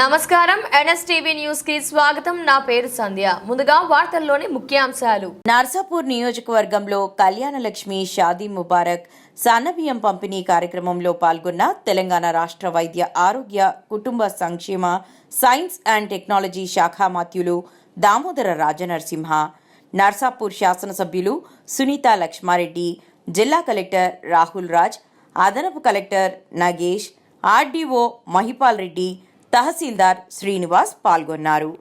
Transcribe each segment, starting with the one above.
నమస్కారం NSTV news కి స్వాగతం. నా పేరు సంధ్య. ముందుగా వార్తల్లోని ముఖ్యాంశాలు. నర్సాపూర్ నియోజకవర్గంలో కళ్యాణలక్ష్మి షాదీ ముబారక్ సన్నబియ్యం పంపిణీ కార్యక్రమంలో పాల్గొన్న తెలంగాణ రాష్ట్ర వైద్య ఆరోగ్య కుటుంబ సంక్షేమ సైన్స్ అండ్ టెక్నాలజీ శాఖ మాత్యులు దామోదర రాజనరసింహ, నర్సాపూర్ శాసనసభ్యులు సునీత లక్ష్మారెడ్డి, జిల్లా కలెక్టర్ రాహుల్ రాజ్, అదనపు కలెక్టర్ నగేష్, ఆర్డీఓ మహిపాల్ రెడ్డి, తహసీల్దార్ శ్రీనివాస్ పాల్గొన్నారు.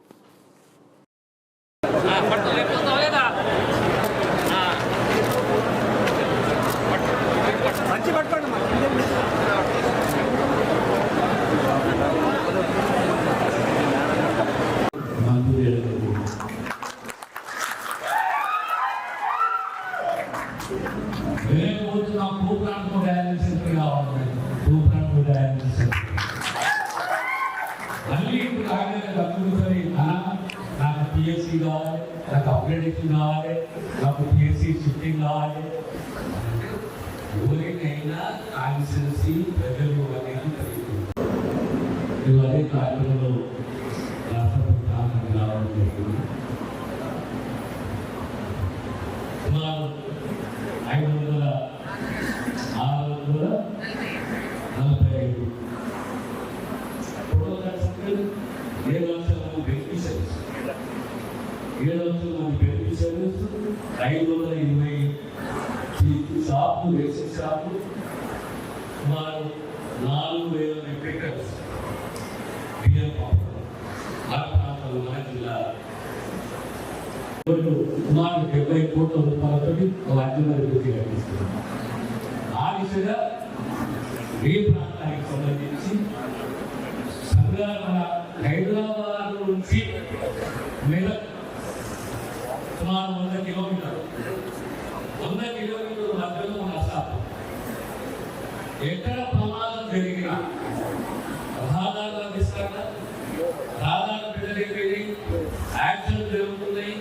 మళ్ళీ ఇప్పుడు కావాలి నాకు పిఎస్సి కావాలి, నాకు అప్గ్రేడేషన్ కావాలి, నాకు పిఎస్సి షిఫ్టింగ్ కావాలి. ఎవరికైనా కాన్స్టిట్యున్సీ ప్రజలు అనేది అదే కార్యక్రమంలో రాష్ట్రపతి రావడం జరిగింది. సుమారు 545 700 బెనిఫిషరీస్ 520 షాపులు, రేషన్ షాపులు, సుమారు 4000 మెట్రికల్స్ బియ్యం పంపడం ఆ ప్రాంతంలో మన జిల్లా సుమారు 70 కోట్ల రూపాయలతో అభివృద్ధి కల్పిస్తుంది. ఆ దిశగా ఏ ప్రాంతానికి సంబంధించి మన హైదరాబాద్ నుంచి మెదక్ సుమారు 100 కిలోమీటర్లు మధ్యలో ఉన్న నర్సాపూర్. ఎక్కడ ప్రమాదం జరిగినా రహదారుల విస్తరణ, రహదారుల పెద్దలైపోయి యాక్సిడెంట్ జరుగుతున్నాయి.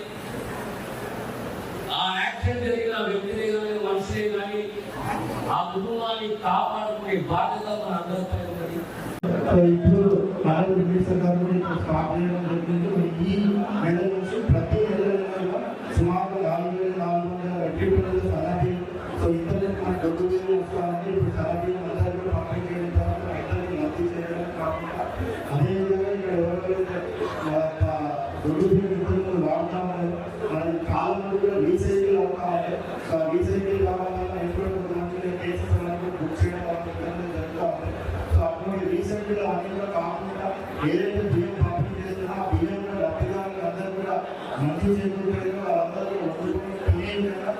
ఆ యాక్సిడెంట్ జరిగిన వ్యక్తిని కానీ మనిషిని కానీ ఆ కుటుంబాన్ని కాపాడుకునే బాధ్యత మన అందరిపై ఉన్నది. ఇప్పుడు సర్కారు స్టార్ట్ చేయడం జరిగింది. ఈ నెల నుంచి ప్రతి నెలలో సుమారు 4400 అడ్మిట్లు సలాబీ. సో ఇంటర్నెట్ మన డబ్బు వేలు వస్తామని ఇప్పుడు సలాబీ అందరూ కూడా పంపిణీ చేయడం తర్వాత రైతులకు లబ్ధి చేయడం కాకుండా అదేవిధంగా ఇక్కడ ఎవరైతే డబ్బు ఇబ్బందులు వాడుతామో మన కాలంలో కూడా రీసైకిల్ అవుతామని, రీసైకిల్ కావాలన్నా ఎప్పుడో కొంతమంది కేసెస్ బుక్ చేయడం ఇబ్బందులు జరుగుతామని. సో అటువంటి రీసైకిల్ అనేక కాకుండా ఏదైతే బియ్యం పంపిణీ చేస్తున్నా ఆ బియ్యం కూడా లబ్ధిదారులు అందరూ కూడా మంచి చేకూరుతారో వాళ్ళందరూ వండుకొని తినే విధంగా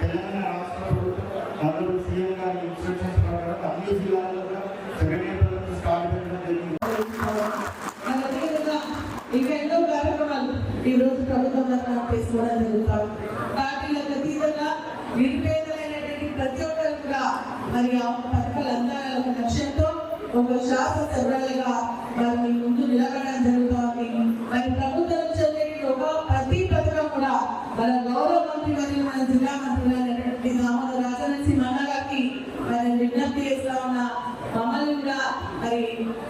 తెలంగాణ రాష్ట్ర ప్రభుత్వం అందరూ సీఎం గారి ఇన్స్ట్రక్షన్స్ ప్రకారం అన్ని జిల్లాల్లో కూడా సెక్రటరీ స్టార్ట్ చేయడం జరిగింది. ఇంకా ఎన్నో కార్యక్రమాలు ఈ రోజు ప్రభుత్వం తీసుకోవడం జరుగుతాం. పార్టీలకు అతీతంగా నిరుపేదలైనటువంటి ప్రతి ఒక్కరు కూడా మరి ఆ పథకాలు అందాలని ఒక లక్ష్యంతో ఒక శాసనసభ్యులుగా మరి ముందు నిలబడడం జరుగుతుంది. మరి ప్రభుత్వం నుంచి ఒక ప్రతి పథకం కూడా మన గౌరవ మంత్రి మరియు మన జిల్లా మంత్రి అయినటువంటి దామోదర రాజనరసింహ గారికి మరి విజ్ఞప్తి చేస్తా ఉన్న మమ్మల్ని కూడా మరి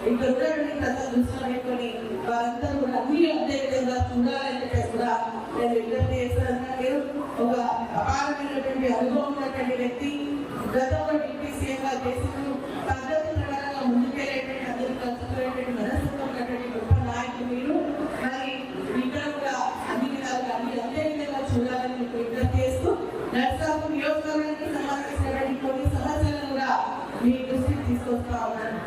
ఇక్కడ ఉన్నటువంటి ప్రజలు దృష్టిలో పెట్టుకొని వారందరూ కూడా అన్ని అదే విధంగా చూడాలని కూడా నేను విజ్ఞప్తి చేస్తాను. ఒక అపారమైనటువంటి అనుభవం ఉన్నటువంటి వ్యక్తి, గతంలో డిప్యూటీ సీఎంగా చేసిన పద్ధతి ప్రకారంగా ముందుకెళ్ళేటువంటి అందరూ కలుసుకునేటువంటి మనస్తత్వం ఉన్నటువంటి గొప్ప నాయకులు మీరు. మరి ఇక్కడ కూడా అన్ని విధాలుగా అన్ని అదే విధంగా చూడాలని మీకు విజ్ఞప్తి చేస్తూ నర్సాపూర్ నియోజకవర్గానికి సంబంధించినటువంటి కొన్ని సమస్యలను కూడా మీ దృష్టికి తీసుకొస్తా ఉన్నాను.